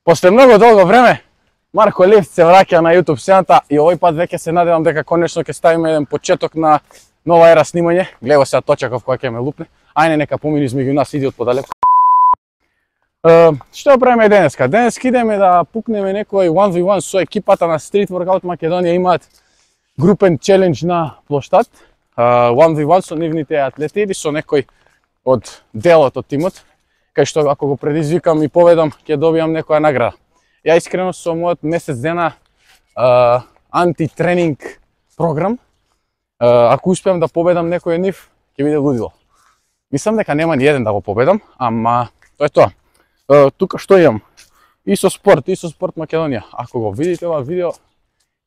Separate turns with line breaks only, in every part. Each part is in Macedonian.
После многу долго време, Марко Ливц се враќа на YouTube сцената и овој пат веќе се надевам дека конечно ќе ставиме еден почеток на нова ера снимање. Гледај сега Точаков која ќе ме лупне. Ајде нека помини измеѓу нас, иди од подалеку. Што правиме денеска? Денеска идеме да пукнеме некој 1v1 со екипата на Street Workout Македонија. Имаат групен челендж на плоштад. 1v1 со нивните атлети или со некој од делот од тимот, кај што ако го предизвикам и победам, ќе добијам некоја награда. Ја искрено со мојот месец дена антитренинг програм, ако успеам да победам некој од нив, ќе биде лудило. Мислам дека нема ни еден да го победам, ама тоа е тоа. Тука што имам? И со спорт Македонија. Ако го видите ова видео,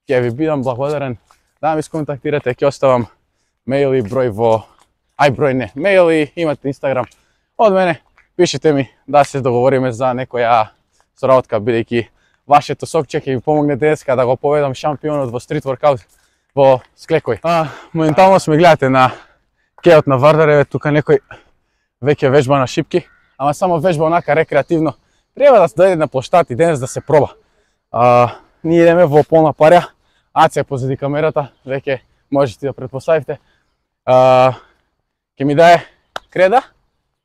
ќе ви бидам благодарен да ме сконтактирате, ќе оставам мејл и број во... број не, мејл и имате Инстаграм од мене. Пишете ми да се договориме за некоја соработка, бидејќи вашето сокче ќе ви помогне денеска да го победам шампионот во Street Workout во Склекој. Моментално сме гледате на кеот на Вардареве, тука некој веќе вежба на шипки, ама само вежба онака рекреативно. Треба да се дојде на плоштад и денес да се проба. Ние идеме во полна парја, Аце позади камерата, веќе можете да претпоставите. Ќе ми даде креда,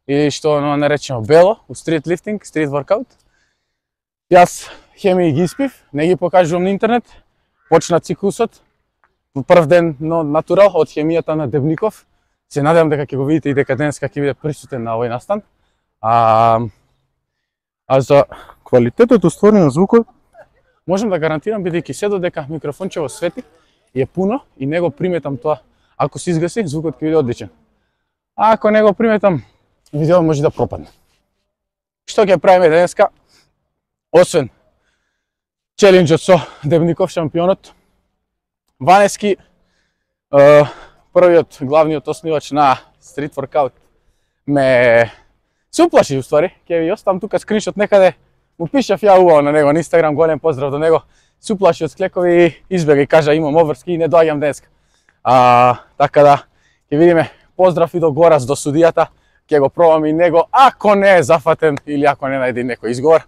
или што наречено бело, у стрит лифтинг, стрит воркаут. Јас хемии ги испив, не ги покажувам на интернет, почна циклусот. Во прв ден натурал од хемијата на Дебников. Се надевам дека ќе го видите и дека денеска ќе биде присутен на овој настан. А за квалитетот устварен на звукот, можам да гарантирам, бидејќи се додека микрофончево свети и е пуно и не го приметам тоа. Ако се изгаси, звукот ќе биде одличен. А ако не го приметам, видео може да пропадне. Што ќе правиме денеска? Освен челенџот со Дебников шампионот, Ванески, првиот главниот основач на Street Workout, ме се уплаши уствари. Ќе ви оставам тука скриншот некаде. Му пишав ја убаво на него на Инстаграм, голем поздрав до него. Се уплаши од Склекови и избега и кажа имам обврски и не доаѓам денеска. Така да, ќе видиме. Поздрав и до Горас, до судијата. Ќе го пробам и него, ако не е зафатен или ако не најде некој изговор.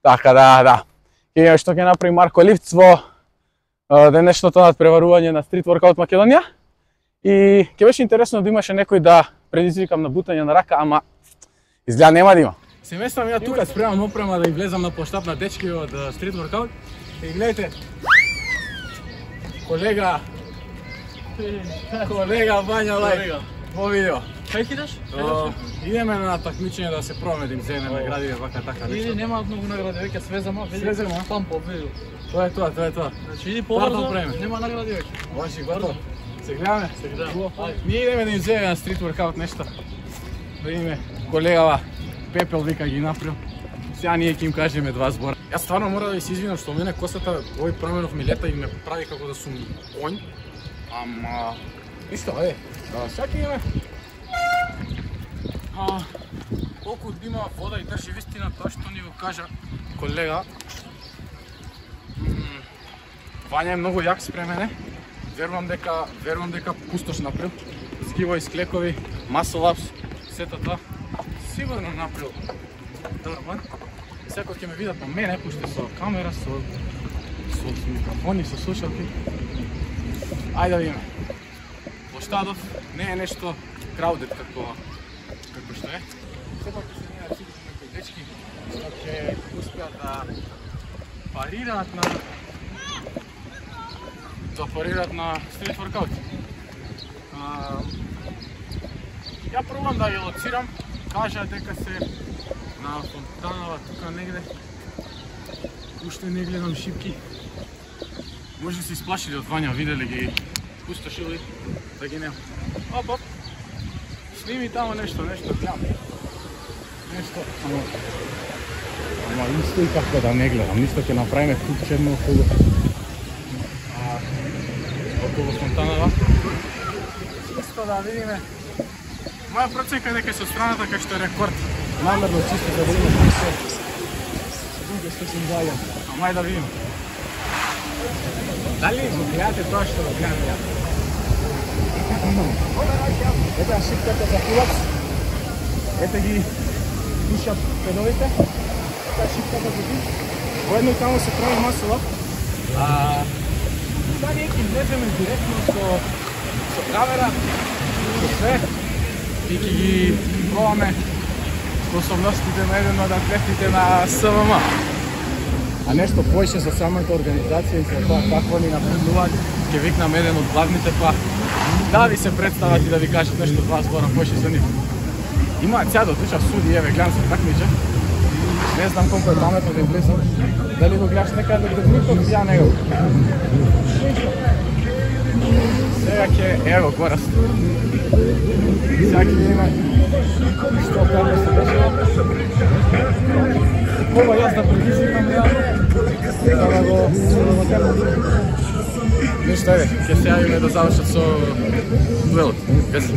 Така да. Ќе видиме што ќе направи Марко Ливц во денешното надпреварување на Street Workout Македонија. И ќе беше интересно да имаше некој да предизвикам на бутање на рака, ама изгледа нема да има. Се местам ја тука, спремам опрема да и влезам на плоштад на дечки од Street Workout. И гледайте, колега Вања Лај во видео.
Кај кидаш?
Идеме на такмичење да се пробаме да им земеме наградиве вака така нешто.
Иди, немаат многу награди, веќе свеземо,
Свеземо?
пампо, види.
Тоа е тоа.
Значи иди побрзо, нема награди веќе.
Ваши готово. Се гледаме?
Се гледаме.
Ние идеме да им земеме на Street Workout нешто. Да име колегава Пепел вика ги направил. Сега ние ќе им кажеме два збора. Јас стварно мора да ви се извинам што мене косата овој променов ми лета и ме прави како да сум конј. Ама исто, сега ќе имаме колку има вода и држи вистина тоа што ни го кажа колега. Вања е многу јак спре мене. Верувам дека пустош направил. Скиво и Склекови, muscle ups, сето тоа. Сигурно направил добар. Секој ќе ме видат на мене, пуште со камера, со микрофони, со слушалки. Ајде да видиме. Плоштадов не е нешто краудет како што е. Сепак ќе се најдат сигурно некои дечки што ќе успеат да парират на Street Workout. Ја пробам да ги лоцирам, кажа дека се на Фонтанова тука негде. Уште не гледам шипки. Може да се исплашили од Вања, виделе ги пустошили, да ги нема. Оп. Сними тамо нешто гледам. Нешто, ама исто и како да не гледам, нисто ќе направиме тук едно околу Фонтанова. Чисто да видиме. Моја проценка е дека се страната кај што е рекорд. Намерно чисто да видиме се. Друге што се зајам. Ама ајде да видиме. Дали го гледате тоа што го гледам ја? Ето ја шипката за пулапс. Ете ги пушап педовите. Ето ја шипката за пулапс. Воедно и тамо се прави масово. Сега ние ќе влеземе директно со камера, со све и ќе ги пробаме способностите на еден од атлетите на СММ. А нешто поише за самата организација и за тоа какво ни напредуваат, ќе викнам еден од главните па да ви се представат и да ви кажат нешто два збора поише за нив. Имаат сега да отлича суди, еве гледам се такмиче. Не знам колко е паметно да им влезам. Дали го гледаш некаде да никог ја него. Сега ќе ево Горас. Сега ќе видиме што како се дешава. Коба јас да предизвикам реално, за да го темам. Ништо, еве, ќе се јавиме да завршат со дуелот. Гази.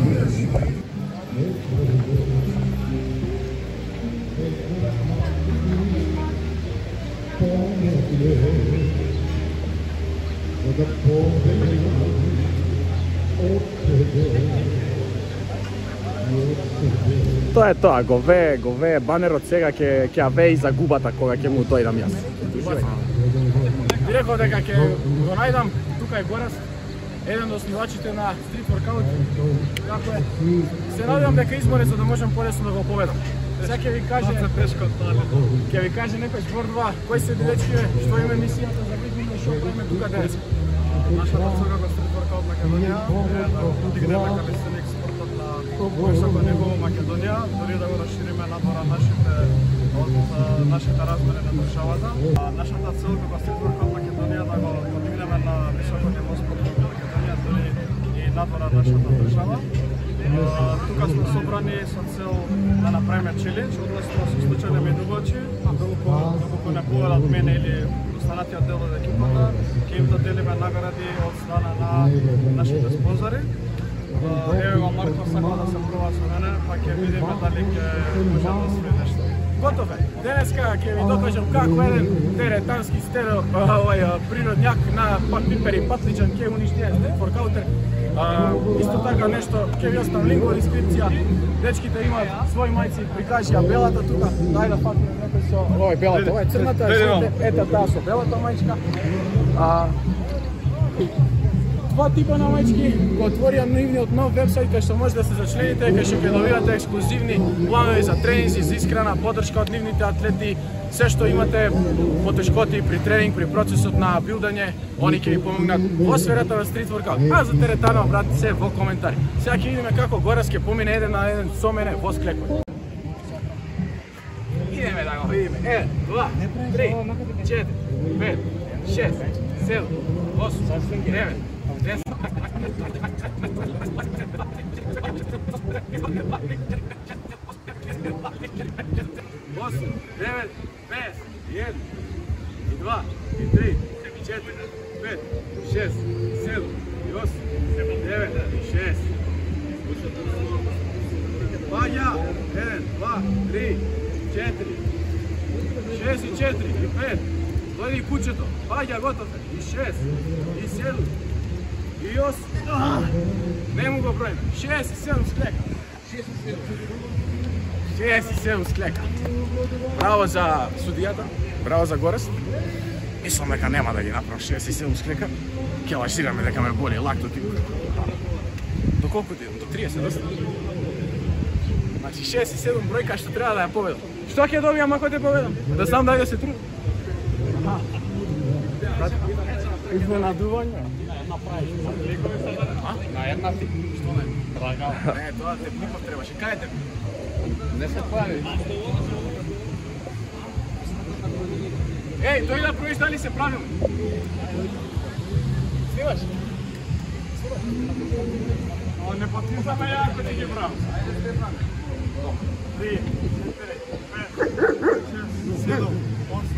Тоа е тоа, го вее банерот сега ќе ја вее и за губата кога ќе му дојдам јас. Би рекол дека ќе го најдам, тука е Горас, еден од основачите на Street Workout. Како е? Се надевам дека изборе за да можам полесно да го победам. Сега ќе ви каже некој збор-два, кои се дечкиве, што име мисијата за видиме што правиме тука денес.
Нашата цел како Street Workout Македонија е да го подигнеме калистеник спортот на високо ниво во Македонија, дори да го расшириме надвора од нашите размери на државата. Нашата цел како Street Workout Македонија е да го подигнеме на високо ниво спортот на Македонија, дори и надвора нашата држава. Тука сме собрани со цел да направиме челендж, односно со случајни медувачи, доколку не поведат мене или останатиот дел од екипата, ќе им доделиме награди од страна на нашите спонзори. Еве го Марко сака да се проба со мене, па ќе видиме дали ќе може да освои нешто.
Готов е. Денеска ќе ви докажам како еден теретански природњак на пипер и патличан ќе уништи Street Workouter. Исто така нешто ќе ви оставам линк во дескрипција. Дечките имаат своји мајци, прикажи ја белата тука. Дај да фатиме некој со ова е белата, ова е црната, ета таа со белата мајчка. Два типа на мајчки го отворија нивниот нов вебсајт кај што може да се зачлените, кај што ќе добивате ексклузивни планови за тренинзи, за искрена поддршка од нивните атлети, се што имате потешкоти при тренинг, при процесот на билдање, они ќе ви помогнат во сферата на Street Workout. А за теретана обратите се во коментари. Сега ќе видиме како Горас ќе помине еден на еден со мене во склекот. Идеме да го видиме. 1, 2, 3, 4, 5, 6, 7, 8, 9, 10. 8, 9, 10, 1, 2, 3, 4, 5, 6, 7, 8, 9, 6. Паѓа, 1, 2, 3, 4, 6 и 4 и 5. Дојди кучето, паѓа, готов е. И 6, и 7, и 8. Не му го бројме. 6 и 7 склека. 6 и 7 склека. Браво за судијата, браво за Горас. Мислам дека нема да ги направам 6 и 7 склека. Ќе лажираме дека ме боли лактот и... До колку ти? До 30 доста? Значи 6 и 7 бројка што треба да ја победам. Што ќе добијам ако те победам? Да знам дај да се трудам. Изненадување. На една ти. Што не? Не, тоа Тепников требаше. Кај е Тепников? Не се појави. Еј, дојди да провериш дали се правилно. Снимаш? Не потисаме ја ако ти ги брав. 3, 4, 5, 6, 7, 8,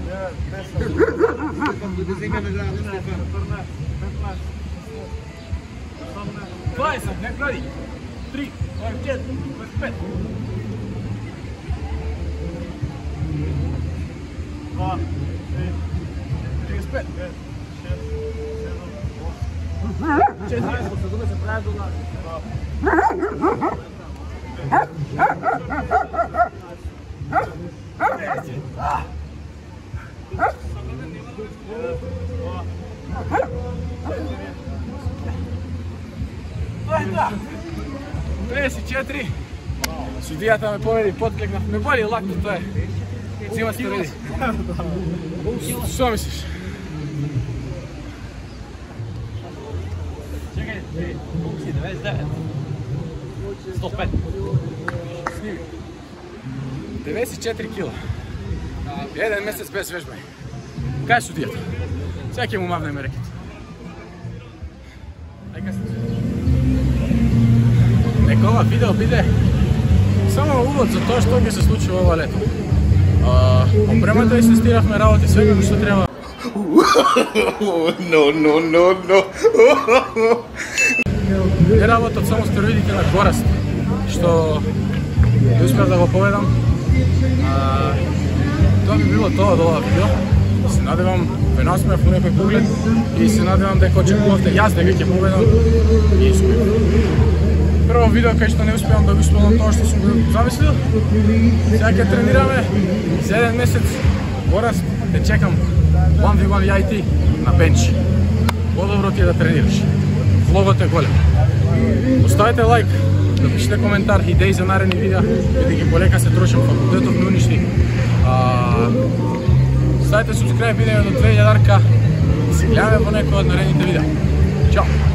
9, 10, 20, не кради. 3, 4, 5. 2, 3, 35, 5, 6, 7, 8. 4, процедура се прави до нас. Да. 54. Судията ме победи, подкликнах. Ме боли лакто, това е. Взима се реди. Що мислиш?
Чекай, 99. 105.
94 кила. Един месец без вежбане. Кай е судията? Всеки му мавне мереките. Нека ова видео биде само увод за тоа што ќе се случи ова лето. Опремата и сестиравме работи, свега што треба.
No.
Не работат само стероидите на Гораст, што не успеав да го поведам. Тоа би било тоа до ова видео. Се надевам ве насмеав во некој поглед и се надевам дека очекувавте јас дека ќе победам и успеав. Прво видео кај што не успеам да го исполнам тоа што сум го замислил. Сега ќе тренираме за еден месец Гораст, те чекам 1v1 IT на бенч. Подобро ти е да тренираш. Влогот е голем. Оставете лайк, напишете коментар, идеи за наредни видеа, бидејќи полека се трошам факултетот ме уништи. Ставете subscribe видео до 2000 и се гледаме во некој од наредните видеа. Чао!